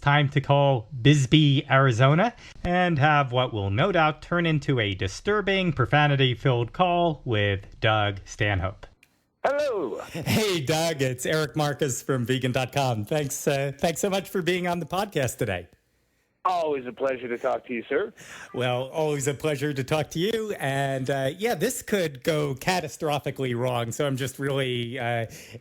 time to call Bisbee, Arizona, and have what will no doubt turn into a disturbing, profanity-filled call with Doug Stanhope. Hello. Hey, Doug, it's Eric Marcus from vegan.com. Thanks so much for being on the podcast today. Always a pleasure to talk to you, sir. Well, always a pleasure to talk to you. And this could go catastrophically wrong. So I'm just really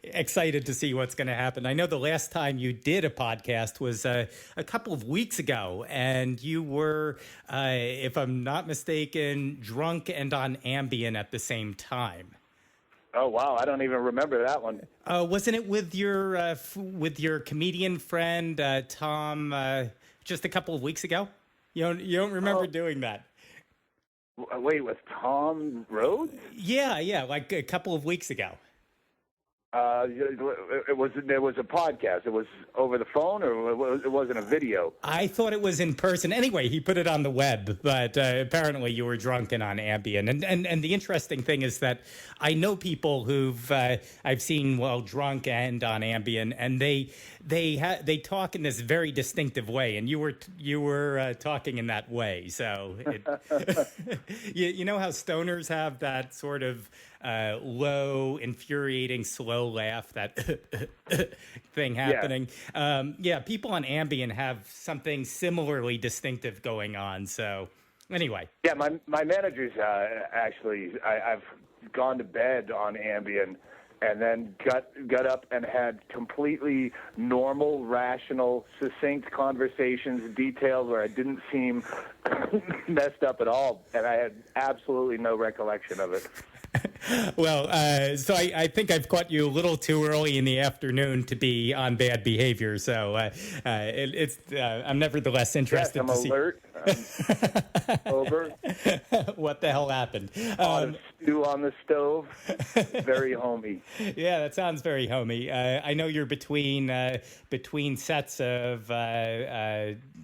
excited to see what's going to happen. I know the last time you did a podcast was a couple of weeks ago, and you were, if I'm not mistaken, drunk and on Ambien at the same time. Oh, wow. I don't even remember that one. Wasn't it with your comedian friend, Tom, just a couple of weeks ago? You don't remember doing that? Wait, with Tom Rhodes? Yeah, like a couple of weeks ago. There was a podcast. It was over the phone, or it wasn't a video? I thought it was in person. Anyway, he put it on the web, but apparently you were drunk and on Ambien. And the interesting thing is that I know people who've I've seen while drunk and on Ambien, and they talk in this very distinctive way, and you were talking in that way. So you know how stoners have that sort of low, infuriating, slow laugh, that thing happening. Yeah. People on Ambien have something similarly distinctive going on. So anyway. Yeah, my manager's actually, I've gone to bed on Ambien and then got up and had completely normal, rational, succinct conversations, details where I didn't seem messed up at all, and I had absolutely no recollection of it. Well, so I think I've caught you a little too early in the afternoon to be on bad behavior. So I'm nevertheless interested to see. Yes, I'm alert. Over. What the hell happened? Stew on the stove. Very homey. Yeah, that sounds very homey. I know you're between sets of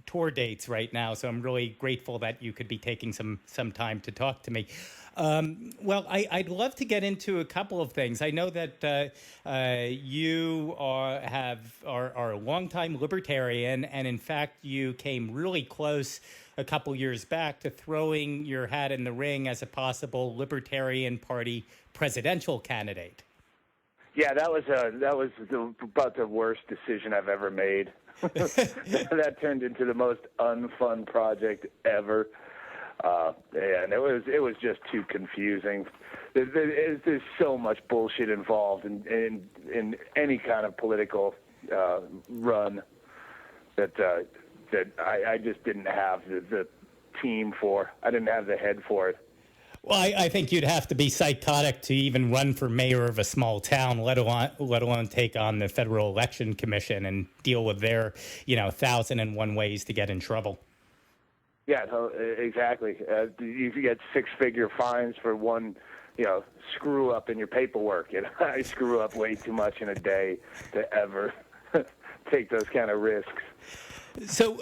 tour dates right now, so I'm really grateful that you could be taking some time to talk to me. Well, I'd love to get into a couple of things. I know that you are a longtime libertarian, and in fact, you came really close a couple years back to throwing your hat in the ring as a possible Libertarian Party presidential candidate. Yeah, that was about the worst decision I've ever made. That turned into the most unfun project ever. And it was just too confusing. There's so much bullshit involved in any kind of political run that I just didn't have the team for. I didn't have the head for it. Well, I think you'd have to be psychotic to even run for mayor of a small town, let alone take on the Federal Election Commission and deal with their 1,001 ways to get in trouble. Yeah, exactly. You get six-figure fines for one, screw up in your paperwork. And I screw up way too much in a day to ever take those kind of risks. So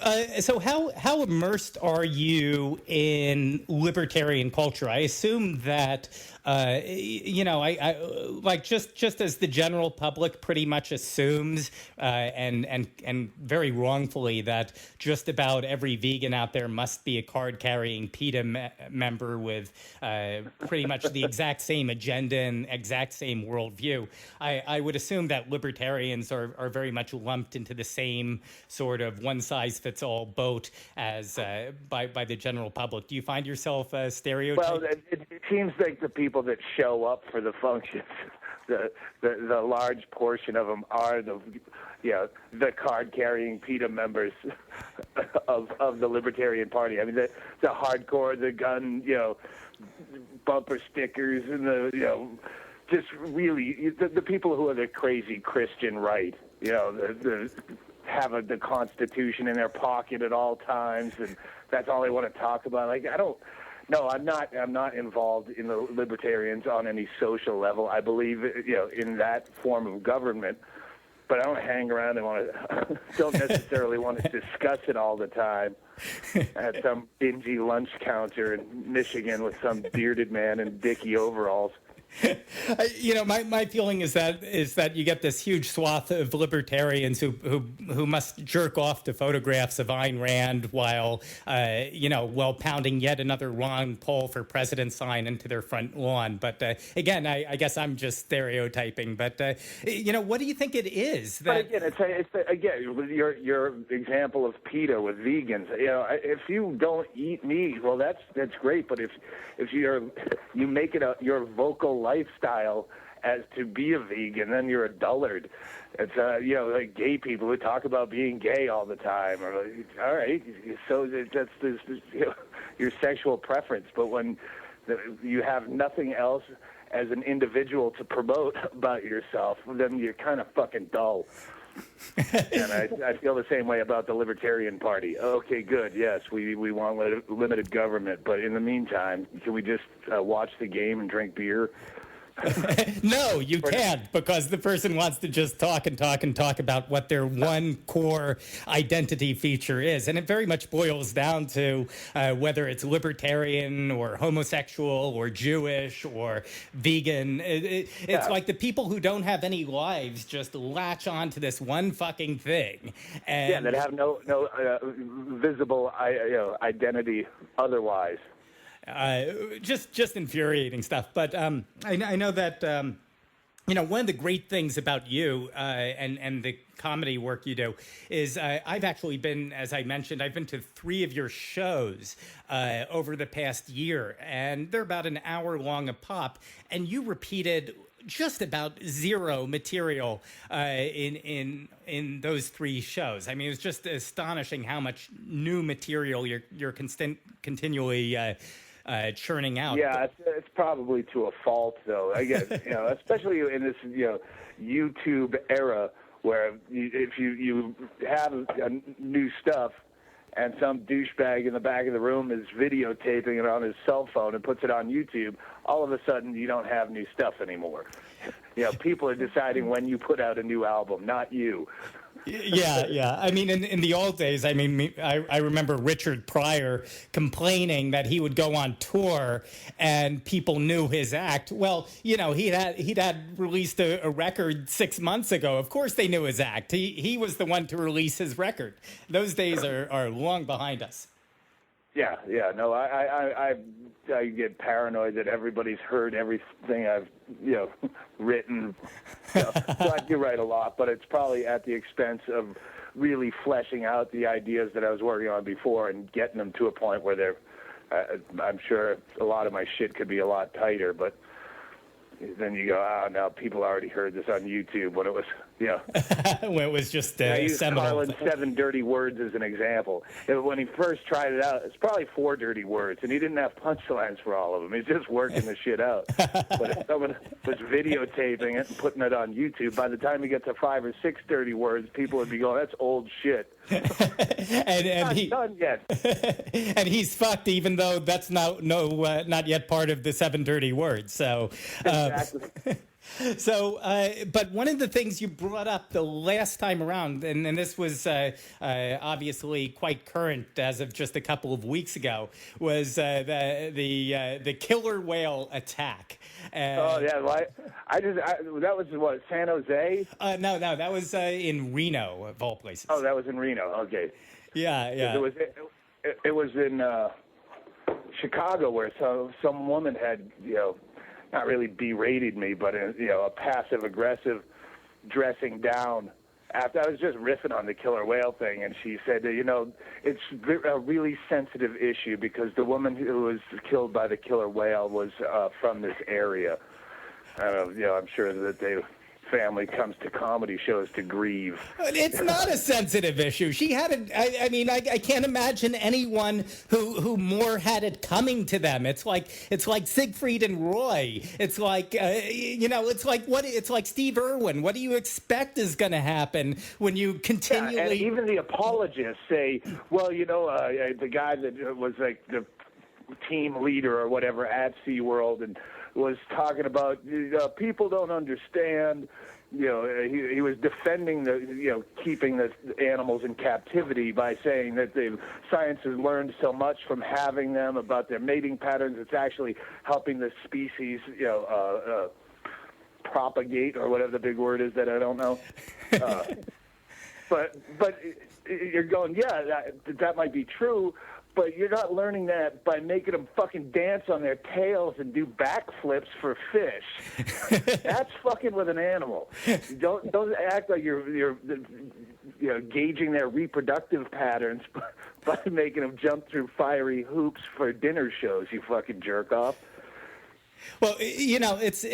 how immersed are you in libertarian culture? I assume that I like just as the general public pretty much assumes, and very wrongfully, that just about every vegan out there must be a card-carrying PETA member with pretty much the exact same agenda and exact same worldview. I would assume that libertarians are very much lumped into the same sort of one-size-fits-all boat as by the general public. Do you find yourself stereotyped? Well, it seems like the people that show up for the functions, the large portion of them are the card-carrying PETA members of the Libertarian Party. I mean, the hardcore, the gun, bumper stickers, and just really the people who are the crazy Christian right. Have the Constitution in their pocket at all times, and that's all they want to talk about. Like, I'm not involved in the libertarians on any social level. I believe, in that form of government, but I don't hang around and don't necessarily want to discuss it all the time at some dingy lunch counter in Michigan with some bearded man in dicky overalls. My feeling is that you get this huge swath of libertarians who must jerk off to photographs of Ayn Rand while pounding yet another Ron Paul for president sign into their front lawn. But again, I guess I'm just stereotyping. But what do you think it is? But again, again your example of PETA with vegans. If you don't eat meat, well, that's great. But if you make it your vocal lifestyle as to be a vegan, then you're a dullard. It's like gay people who talk about being gay all the time. Or all right, so that's your sexual preference. But when you have nothing else as an individual to promote about yourself, then you're kind of fucking dull. And I feel the same way about the Libertarian Party. Okay, good. Yes, we want limited government, but in the meantime, can we just watch the game and drink beer? No, you can't, because the person wants to just talk about what their one core identity feature is. And it very much boils down to whether it's libertarian or homosexual or Jewish or vegan. It's like the people who don't have any lives just latch on to this one fucking thing. And that have no visible identity otherwise. Just infuriating stuff. But I know that one of the great things about you and the comedy work you do is I've actually been, as I mentioned, I've been to 3 of your shows over the past year, and they're about an hour long a pop, and you repeated just about zero material in those 3 shows. I mean, it was just astonishing how much new material you're continually churning out. Yeah, it's probably to a fault, though. I guess especially in this YouTube era where if you have new stuff and some douchebag in the back of the room is videotaping it on his cell phone and puts it on YouTube, all of a sudden you don't have new stuff anymore. People are deciding when you put out a new album, not you. Yeah. I mean, in the old days, I mean, I remember Richard Pryor complaining that he would go on tour and people knew his act. Well, he'd had released a record 6 months ago. Of course they knew his act. He was the one to release his record. Those days are long behind us. Yeah. No, I get paranoid that everybody's heard everything I've written. So I do write a lot, but it's probably at the expense of really fleshing out the ideas that I was working on before and getting them to a point where they're. I'm sure a lot of my shit could be a lot tighter, but then you go, now people already heard this on YouTube when it was, when it was just I use seminal. Carlin's 7 dirty words as an example. When he first tried it out, it's probably 4 dirty words, and he didn't have punchlines for all of them. He's just working the shit out. But if someone was videotaping it and putting it on YouTube, by the time he gets to 5 or 6 dirty words, people would be going, that's old shit. and he done yet. And he's fucked, even though that's not yet part of the 7 dirty words. So Exactly. So, but one of the things you brought up the last time around, and this was obviously quite current as of just a couple of weeks ago, was the killer whale attack. Oh yeah, that was what, San Jose? No, that was in Reno, of all places. Oh, that was in Reno. Okay. Yeah. It was in Chicago where some woman had not really berated me, but a passive-aggressive dressing down. After I was just riffing on the killer whale thing, and she said, it's a really sensitive issue because the woman who was killed by the killer whale was from this area. I'm sure that family comes to comedy shows to grieve. It's not a sensitive issue. She had it. I can't imagine anyone who more had it coming to them. It's like Siegfried and Roy. It's like it's like Steve Irwin. What do you expect is going to happen when you continually? Yeah, and even the apologists say, well, the guy that was like the team leader or whatever at SeaWorld and was talking about people don't understand he was defending keeping the animals in captivity by saying that the science has learned so much from having them about their mating patterns. It's actually helping the species, propagate, or whatever the big word is that I don't know. But you're going, that might be true, but you're not learning that by making them fucking dance on their tails and do backflips for fish. That's fucking with an animal. Don't act like you're gauging their reproductive patterns by making them jump through fiery hoops for dinner shows, you fucking jerk off. Well, it's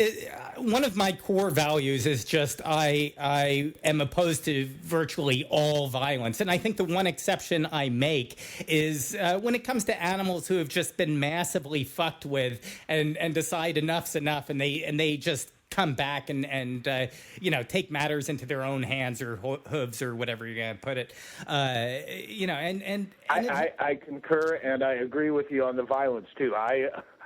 one of my core values is just I am opposed to virtually all violence, and I think the one exception I make is when it comes to animals who have just been massively fucked with and decide enough's enough, and they just come back and take matters into their own hands or hooves or whatever you're gonna put it. I concur, and I agree with you on the violence too.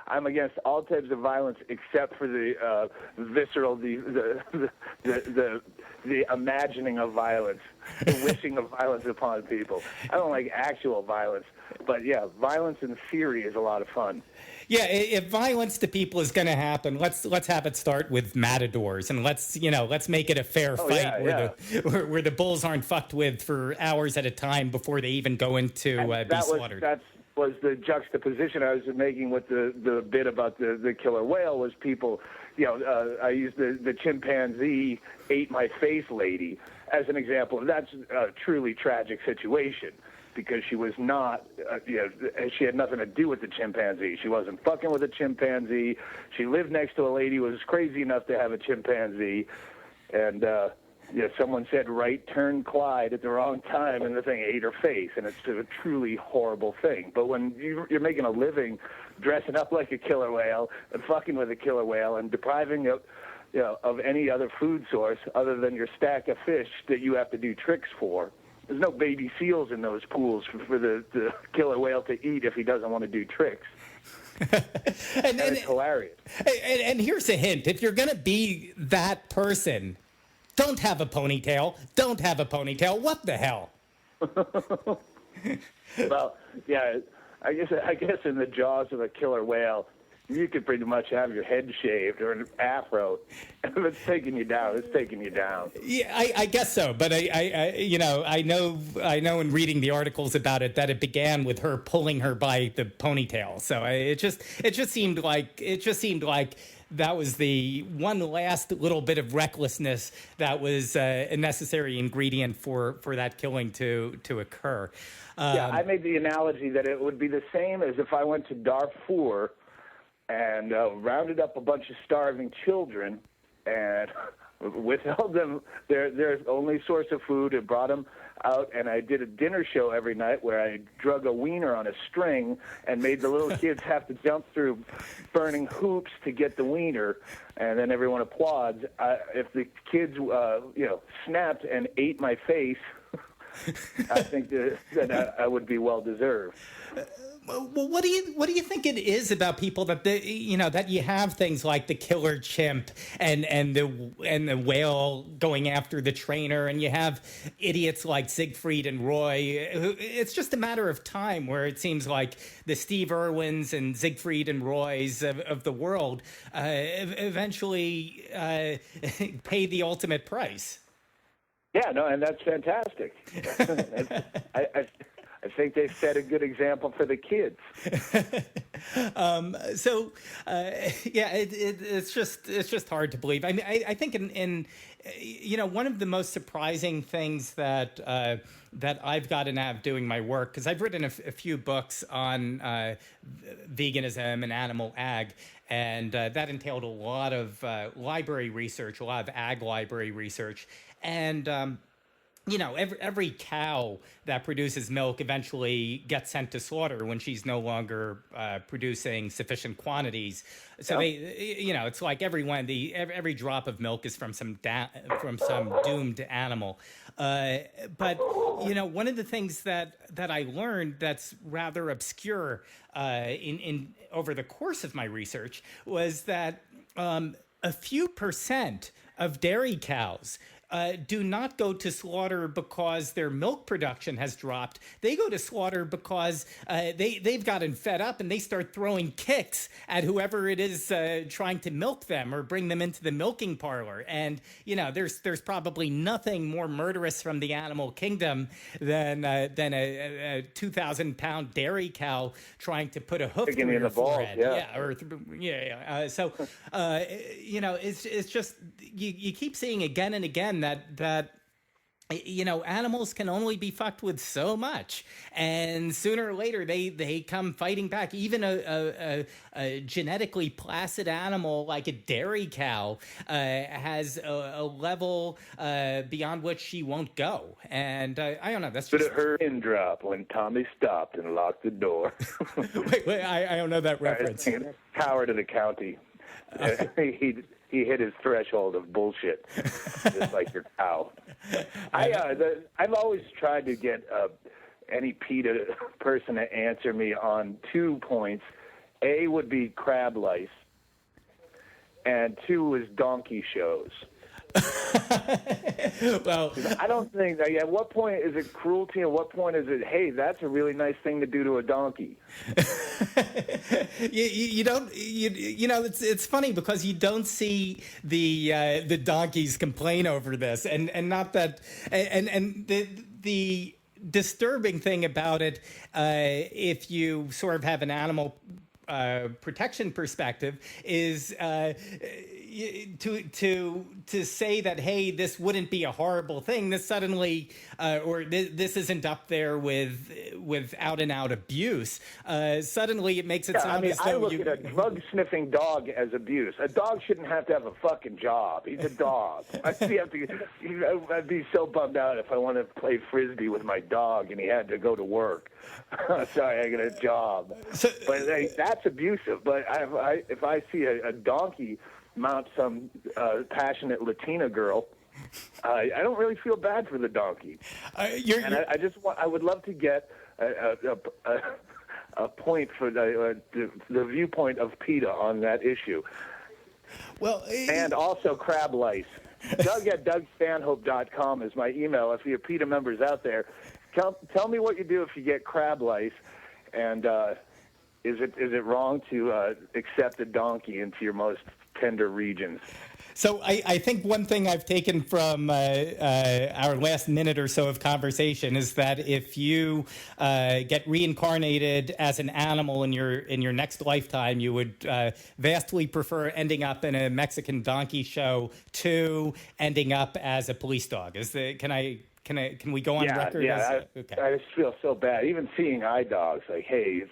I'm against all types of violence except for the visceral, the imagining of violence, the wishing of violence upon people. I don't like actual violence, but violence in theory is a lot of fun. Yeah, if violence to people is going to happen, let's have it start with matadors, and let's make it a fair fight where the bulls aren't fucked with for hours at a time before they even go into be slaughtered. That was the juxtaposition I was making with the bit about the killer whale. Was people, I used the chimpanzee ate my face lady as an example. That's a truly tragic situation, because she was not, she had nothing to do with the chimpanzee. She wasn't fucking with a chimpanzee. She lived next to a lady who was crazy enough to have a chimpanzee, and someone said right turn Clyde at the wrong time, and the thing ate her face, and it's a truly horrible thing. But when you're making a living dressing up like a killer whale and fucking with a killer whale and depriving of any other food source other than your stack of fish that you have to do tricks for. There's no baby seals in those pools for the killer whale to eat if he doesn't want to do tricks. and it's hilarious. And here's a hint. If you're going to be that person, don't have a ponytail. Don't have a ponytail. What the hell? Well, yeah, I guess in the jaws of a killer whale, you could pretty much have your head shaved or an afro. If it's taking you down, it's taking you down. Yeah, I guess so. But I know in reading the articles about it that it began with her pulling her by the ponytail. So it just seemed like that was the one last little bit of recklessness that was a necessary ingredient for that killing to occur. I made the analogy that it would be the same as if I went to Darfur and rounded up a bunch of starving children and withheld them their only source of food and brought them out, and I did a dinner show every night where I drug a wiener on a string and made the little kids have to jump through burning hoops to get the wiener, and then everyone applauds. If the kids snapped and ate my face, I think that I would be well deserved. Well, what do you think it is about people that that you have things like the killer chimp and the whale going after the trainer, and you have idiots like Siegfried and Roy? It's just a matter of time where it seems like the Steve Irwins and Siegfried and Roys of the world eventually pay the ultimate price. Yeah, no, and that's fantastic. I think they've set a good example for the kids. It's just hard to believe. I mean, I think in one of the most surprising things that I've gotten out of doing my work, because I've written a few books on veganism and animal ag, and that entailed a lot of library research, a lot of ag library research, and every cow that produces milk eventually gets sent to slaughter when she's no longer producing sufficient quantities. So it's like every drop of milk is from some doomed animal. But one of the things that I learned that's rather obscure in over the course of my research was that a few percent of dairy cows do not go to slaughter because their milk production has dropped. They go to slaughter because they've gotten fed up and they start throwing kicks at whoever it is trying to milk them or bring them into the milking parlor. And there's probably nothing more murderous from the animal kingdom than a 2,000-pound dairy cow trying to put a hoof through your forehead. So it's just you keep seeing again and again that animals can only be fucked with so much, and sooner or later they come fighting back. Even a genetically placid animal like a dairy cow has a level beyond which she won't go. And I don't know. That's just her pin drop when Tommy stopped and locked the door. wait, I don't know that reference. Coward of the county. He hit his threshold of bullshit, just like your cow. I've always tried to get any PETA person to answer me on 2 points. A would be crab lice, and 2 is donkey shows. Well, I don't think that. At what point is it cruelty? At what point is it, hey, that's a really nice thing to do to a donkey? you don't. It's funny because you don't see the donkeys complain over this, and not that, and the disturbing thing about it, if you sort of have an animal protection perspective, is to say that, hey, this wouldn't be a horrible thing. This suddenly, this isn't up there with out and out abuse. Suddenly, it makes it sound as though I look at a drug sniffing dog as abuse. A dog shouldn't have to have a fucking job. He's a dog. I'd be so bummed out if I wanted to play frisbee with my dog and he had to go to work. Sorry, I got a job. But that's abusive. But if I see a donkey mount some passionate Latina girl, I don't really feel bad for the donkey. I would love to get a point for the viewpoint of PETA on that issue. Well, and also crab lice. Doug at DougStanhope.com is my email. If you're PETA members out there, tell me what you do if you get crab lice, and is it wrong to accept a donkey into your most tender regions? So I think one thing I've taken from our last minute or so of conversation is that if you get reincarnated as an animal in your next lifetime, you would vastly prefer ending up in a Mexican donkey show to ending up as a police dog. Can we go on record? Yeah, okay. I just feel so bad. Even seeing iDogs, like, hey,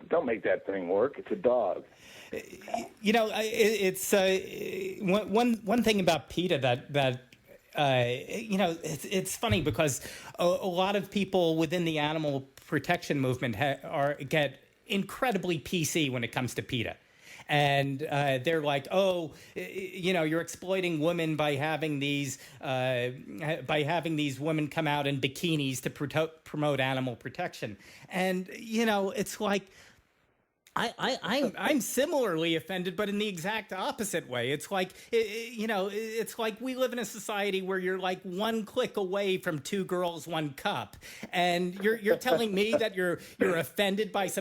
don't make that thing work. It's a dog. It's one thing about PETA that it's funny because a lot of people within the animal protection movement get incredibly PC when it comes to PETA. And they're like, oh, you're exploiting women by having these women come out in bikinis to promote animal protection. And it's like, I'm similarly offended, but in the exact opposite way. It's like, it's like we live in a society where you're like one click away from 2 girls, 1 cup, and you're telling me that you're offended by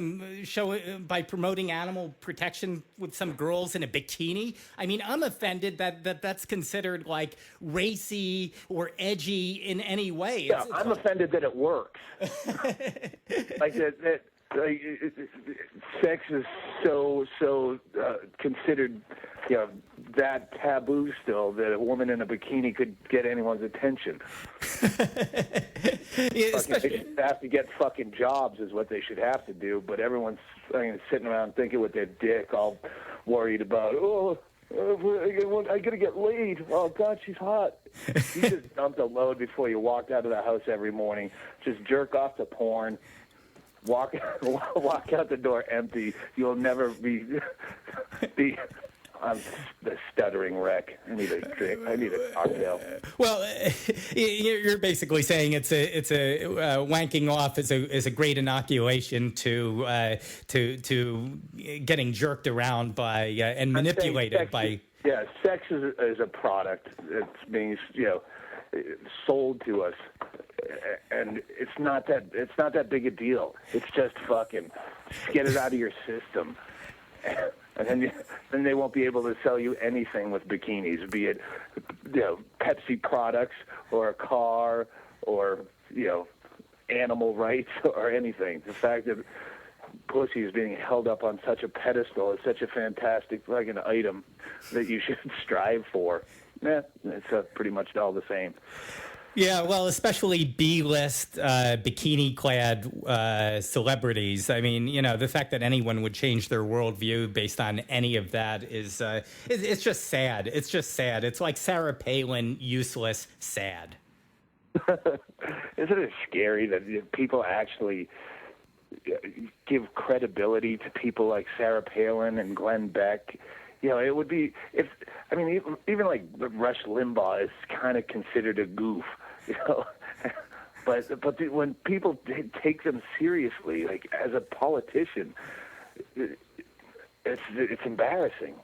by promoting animal protection with some girls in a bikini. I mean, I'm offended that's considered like racy or edgy in any way. Yeah, I'm offended that it works. Like that. Sex is so considered, that taboo still that a woman in a bikini could get anyone's attention. They have to get fucking jobs is what they should have to do, but everyone's sitting around thinking with their dick, all worried about, I gotta get laid. Oh God, she's hot. You just dumped a load before you walked out of the house every morning. Just jerk off to porn. Walk out the door empty. You'll never be. I'm the stuttering wreck. I need a drink. I need a cocktail. Well, you're basically saying it's a wanking off is a great inoculation to getting jerked around by and manipulated by. Yeah, sex is a product that's being, sold to us, and it's not that big a deal. It's just fucking just get it out of your system, and then they won't be able to sell you anything with bikinis, be it Pepsi products or a car or animal rights or anything. The fact that pussy is being held up on such a pedestal is such a fantastic fucking item that you should strive for. It's pretty much all the same. Yeah, well, especially B-list bikini-clad celebrities. I mean, the fact that anyone would change their worldview based on any of that is it's just sad. It's just sad. It's like Sarah Palin, useless, sad. Isn't it scary that people actually give credibility to people like Sarah Palin and Glenn Beck? It would be even like Rush Limbaugh is kind of considered a goof, but when people take them seriously, like as a politician, it's embarrassing.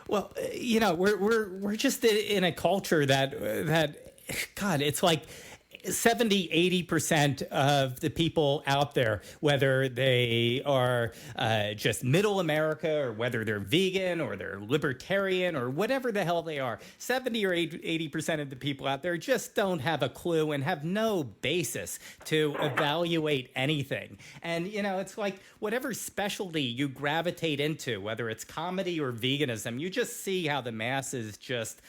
Well, we're just in a culture that God, it's like 70-80% of the people out there, whether they are just middle America or whether they're vegan or they're libertarian or whatever the hell they are, 70 or 80% of the people out there just don't have a clue and have no basis to evaluate anything. And, it's like whatever specialty you gravitate into, whether it's comedy or veganism, you just see how the masses just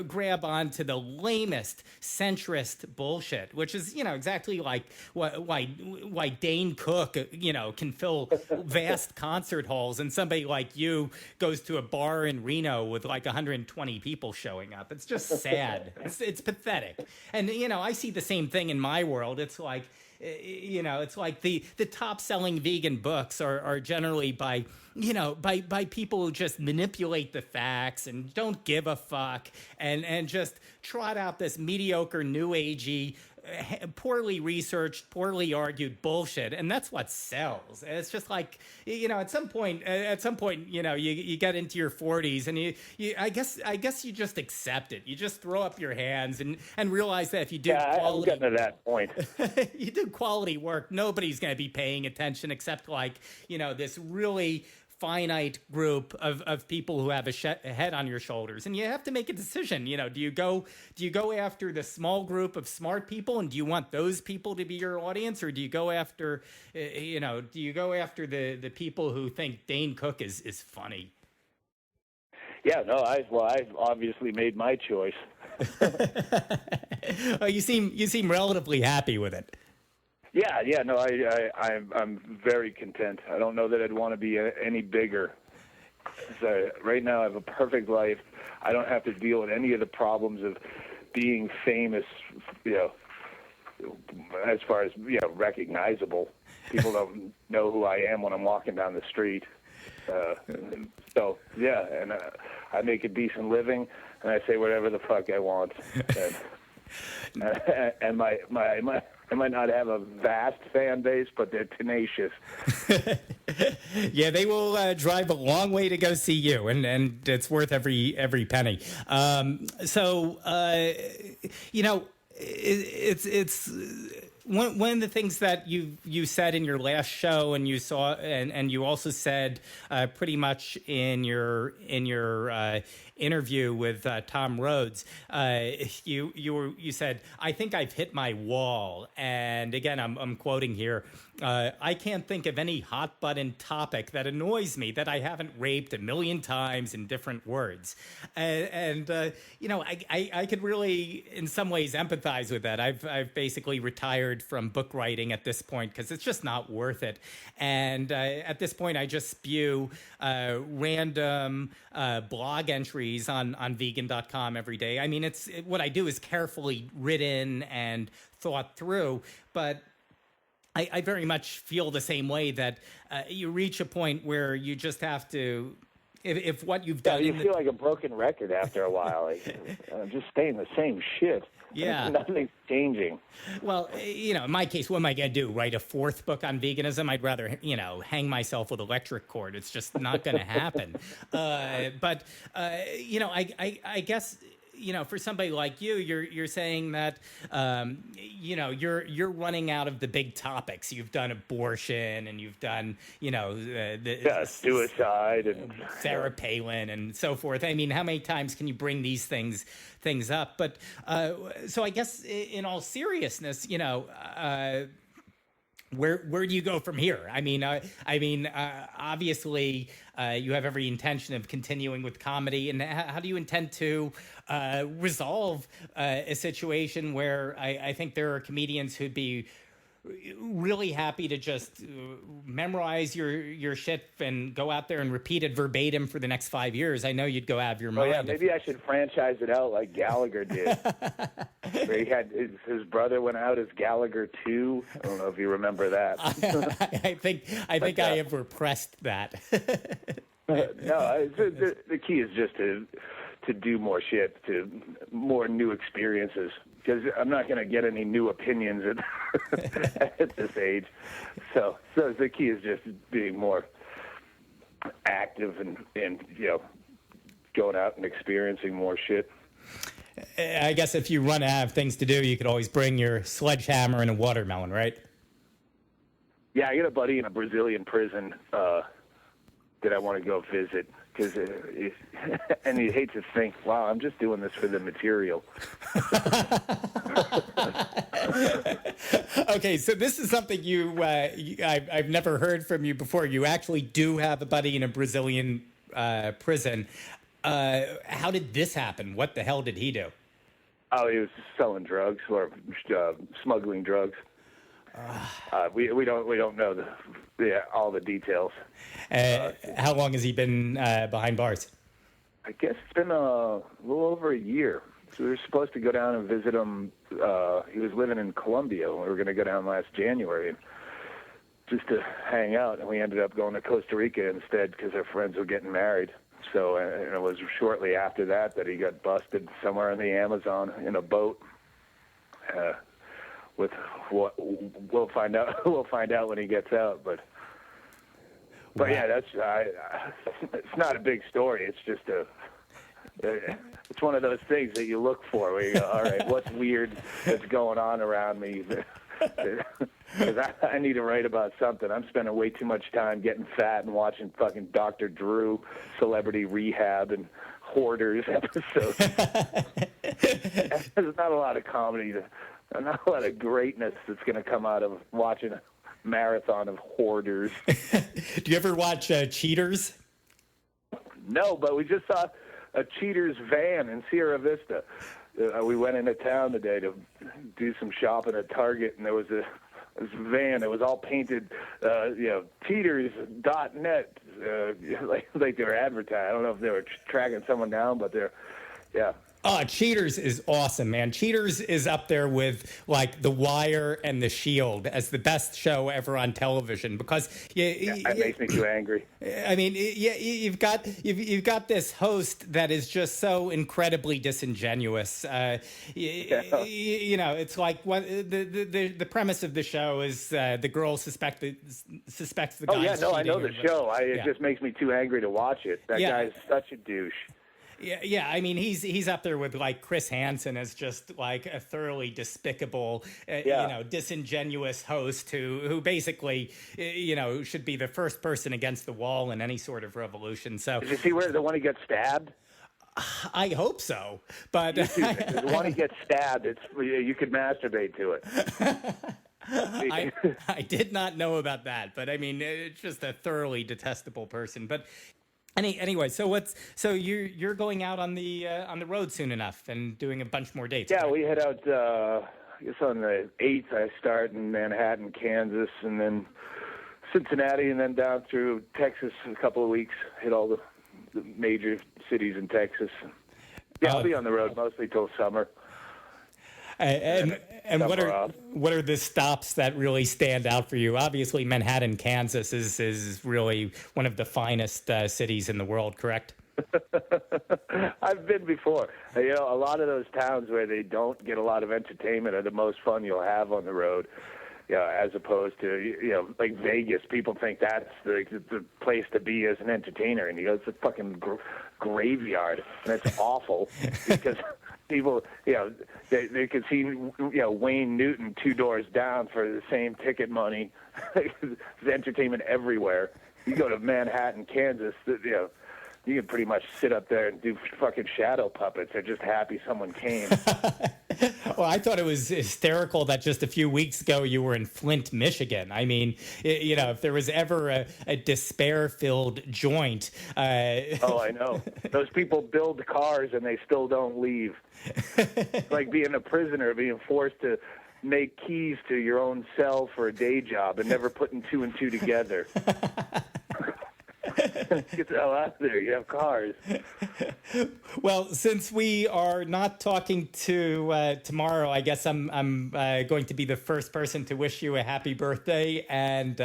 grab onto the lamest centrist bullshit, which is, exactly like why Dane Cook, can fill vast concert halls and somebody like you goes to a bar in Reno with like 120 people showing up. It's just sad. It's pathetic. And, I see the same thing in my world. It's like, it's like the top selling vegan books are generally by people who just manipulate the facts and don't give a fuck and just trot out this mediocre new agey, poorly researched, poorly argued bullshit, and that's what sells. And it's just like, at some point, you get into your 40s, and I guess you just accept it. You just throw up your hands and realize that if you do quality, I'm getting to that point. You do quality work, nobody's going to be paying attention except like this really finite group of people who have a head on your shoulders, and you have to make a decision. Do you go after the small group of smart people, and do you want those people to be your audience, or do you go after the people who think Dane Cook is funny? Yeah, no, I've obviously made my choice. Oh, you seem relatively happy with it. Yeah, no, I'm very content. I don't know that I'd want to be any bigger. So right now I have a perfect life. I don't have to deal with any of the problems of being famous, as far as, recognizable. People don't know who I am when I'm walking down the street. So, yeah, and I make a decent living, and I say whatever the fuck I want. And I might not have a vast fan base, but they're tenacious. Yeah, they will drive a long way to go see you, and it's worth every penny. It's one of the things that you said in your last show, and you saw, and you also said pretty much in your interview with Tom Rhodes, you said, "I think I've hit my wall." And again, I'm quoting here. I can't think of any hot button topic that annoys me that I haven't raped a million times in different words. I could really, in some ways, empathize with that. I've basically retired from book writing at this point because it's just not worth it. And at this point, I just spew random blog entries on vegan.com every day. I mean, what I do is carefully written and thought through, but I very much feel the same way that you reach a point where you just have to if what you've Yeah, done you in feel like a broken record after a while. Like, I'm just saying the same shit. Yeah. Nothing's changing. Well, in my case, what am I going to do? Write a fourth book on veganism? I'd rather, hang myself with electric cord. It's just not going to happen. I guess, for somebody like you, you're saying that, you're running out of the big topics. You've done abortion, and you've done, Suicide and Sarah Palin and so forth. I mean, how many times can you bring these things up? But so I guess in all seriousness, where do you go from here? Obviously, you have every intention of continuing with comedy, and how do you intend to resolve a situation where I think there are comedians who'd be really happy to just memorize your shit and go out there and repeat it verbatim for the next 5 years. I know you'd go out of your mind. Yeah, maybe I should franchise it out like Gallagher did. Where he had his brother went out as Gallagher 2. I don't know if you remember that. I think I have repressed that. No, the key is just to do more shit, to more new experiences. Because I'm not going to get any new opinions at this age. So the key is just being more active and going out and experiencing more shit. I guess if you run out of things to do, you could always bring your sledgehammer and a watermelon, right? Yeah, I got a buddy in a Brazilian prison that I want to go visit. And he hates to think, wow, I'm just doing this for the material. Okay, so this is something I've never heard from you before. You actually do have a buddy in a Brazilian prison. How did this happen? What the hell did he do? Oh, he was selling drugs or smuggling drugs. We don't know all the details. How long has he been behind bars? I guess it's been a little over a year. So we were supposed to go down and visit him. He was living in Colombia. We were going to go down last January just to hang out, and we ended up going to Costa Rica instead because our friends were getting married. So it was shortly after that he got busted somewhere in the Amazon in a boat. With what we'll find out. We'll find out when he gets out. But yeah, that's it's not a big story. It's just it's one of those things that you look for. Where you go, all right, what's weird that's going on around me? Because I need to write about something. I'm spending way too much time getting fat and watching fucking Dr. Drew, Celebrity Rehab, and Hoarders episodes. There's not a lot of comedy. Not a lot of greatness that's going to come out of watching a marathon of Hoarders. Do you ever watch Cheaters? No, but we just saw a Cheaters van in Sierra Vista. We went into town today to do some shopping at Target, and there was this van. It was all painted, Cheaters.net, like they were advertising. I don't know if they were tracking someone down, but yeah. Oh, Cheaters is awesome, man. Cheaters is up there with like The Wire and The Shield as the best show ever on television because that makes me too angry. I mean, you've got this host that is just so incredibly disingenuous. It's like what the premise of the show is the girl suspects the guy's cheating. I know the show. It just makes me too angry to watch it. That guy's such a douche. Yeah. I mean, he's up there with like Chris Hansen as just like a thoroughly despicable, disingenuous host who basically, should be the first person against the wall in any sort of revolution. So, did you see where the one who gets stabbed? I hope so, but the one who gets stabbed, you could masturbate to it. I did not know about that, but I mean, it's just a thoroughly detestable person. But anyway, so you're going out on the road soon enough and doing a bunch more dates? Yeah, right? we head out. I guess on the 8th, I start in Manhattan, Kansas, and then Cincinnati, and then down through Texas in a couple of weeks. Hit all the major cities in Texas. Yeah, I'll be on the road mostly till summer. And what are the stops that really stand out for you? Obviously, Manhattan, Kansas is really one of the finest cities in the world, correct? I've been before. You know, a lot of those towns where they don't get a lot of entertainment are the most fun you'll have on the road. As opposed to, like Vegas. People think that's the place to be as an entertainer, and it's a fucking graveyard, and it's awful because people, they could see, Wayne Newton 2 doors down for the same ticket money. There's entertainment everywhere. You go to Manhattan, Kansas, you can pretty much sit up there and do fucking shadow puppets. They're just happy someone came. Well, I thought it was hysterical that just a few weeks ago you were in Flint, Michigan. I mean, if there was ever a despair-filled joint. Oh, I know. Those people build cars and they still don't leave. It's like being a prisoner, being forced to make keys to your own cell for a day job and never putting 2 and 2 together. Get the hell out of there. You have cars. Well, since we are not talking to tomorrow, I guess I'm going to be the first person to wish you a happy birthday. And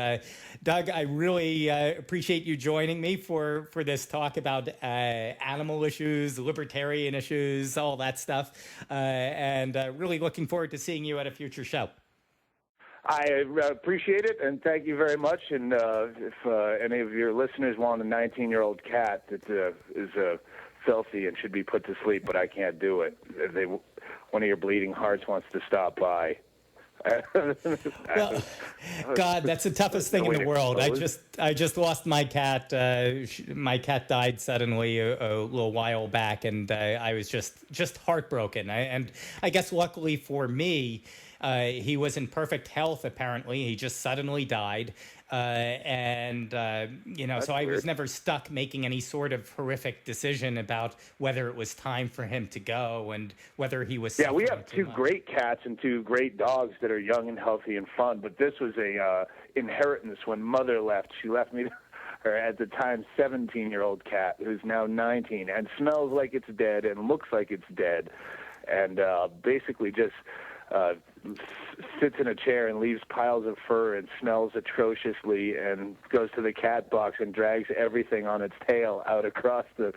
Doug, I really appreciate you joining me for this talk about animal issues, libertarian issues, all that stuff. And really looking forward to seeing you at a future show. I appreciate it, and thank you very much. And if any of your listeners want a 19-year-old cat that is filthy and should be put to sleep, but I can't do it, one of your bleeding hearts wants to stop by. Well, God, that's the toughest thing in the world. I just lost my cat. My cat died suddenly a little while back, and I was just heartbroken. And I guess luckily for me, he was in perfect health. Apparently, he just suddenly died. So I was never stuck making any sort of horrific decision about whether it was time for him to go and whether he was. Yeah, we have 2 great cats and 2 great dogs that are young and healthy and fun. But this was a inheritance when Mother left. She left me her at the time 17-year-old cat who's now 19 and smells like it's dead and looks like it's dead, and basically just. Sits in a chair and leaves piles of fur and smells atrociously and goes to the cat box and drags everything on its tail out across the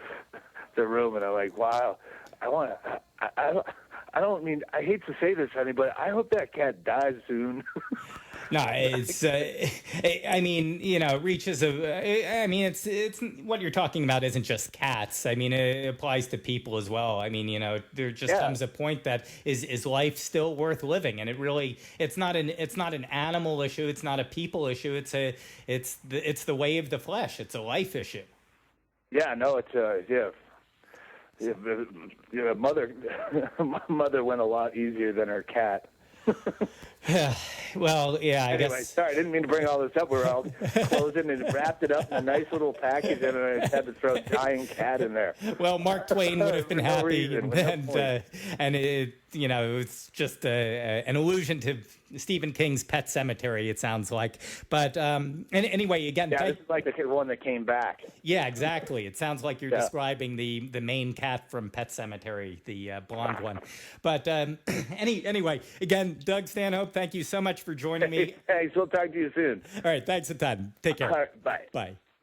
room. And I'm like, wow, I don't mean, I hate to say this, honey, but I hope that cat dies soon. No, it's, I mean, it reaches it's what you're talking about isn't just cats. I mean, it applies to people as well. I mean, there just comes a point that is life still worth living? And it's not an animal issue. It's not a people issue. It's the way of the flesh. It's a life issue. Yeah, no, mother went a lot easier than her cat. Well, yeah, I anyway, guess. Sorry, I didn't mean to bring all this up. We're all closing and wrapped it up in a nice little package, and I just had to throw a dying cat in there. Well, Mark Twain would have been happy, reason, and it's just an allusion to Stephen King's Pet Sematary, it sounds like. But anyway, again, this is like the one that came back. Yeah, exactly. It sounds like you're describing the main cat from Pet Sematary, the blonde one. But anyway, again, Doug Stanhope, thank you so much for joining me. Thanks. We'll talk to you soon. All right. Thanks a ton. Take care. All right, bye. Bye.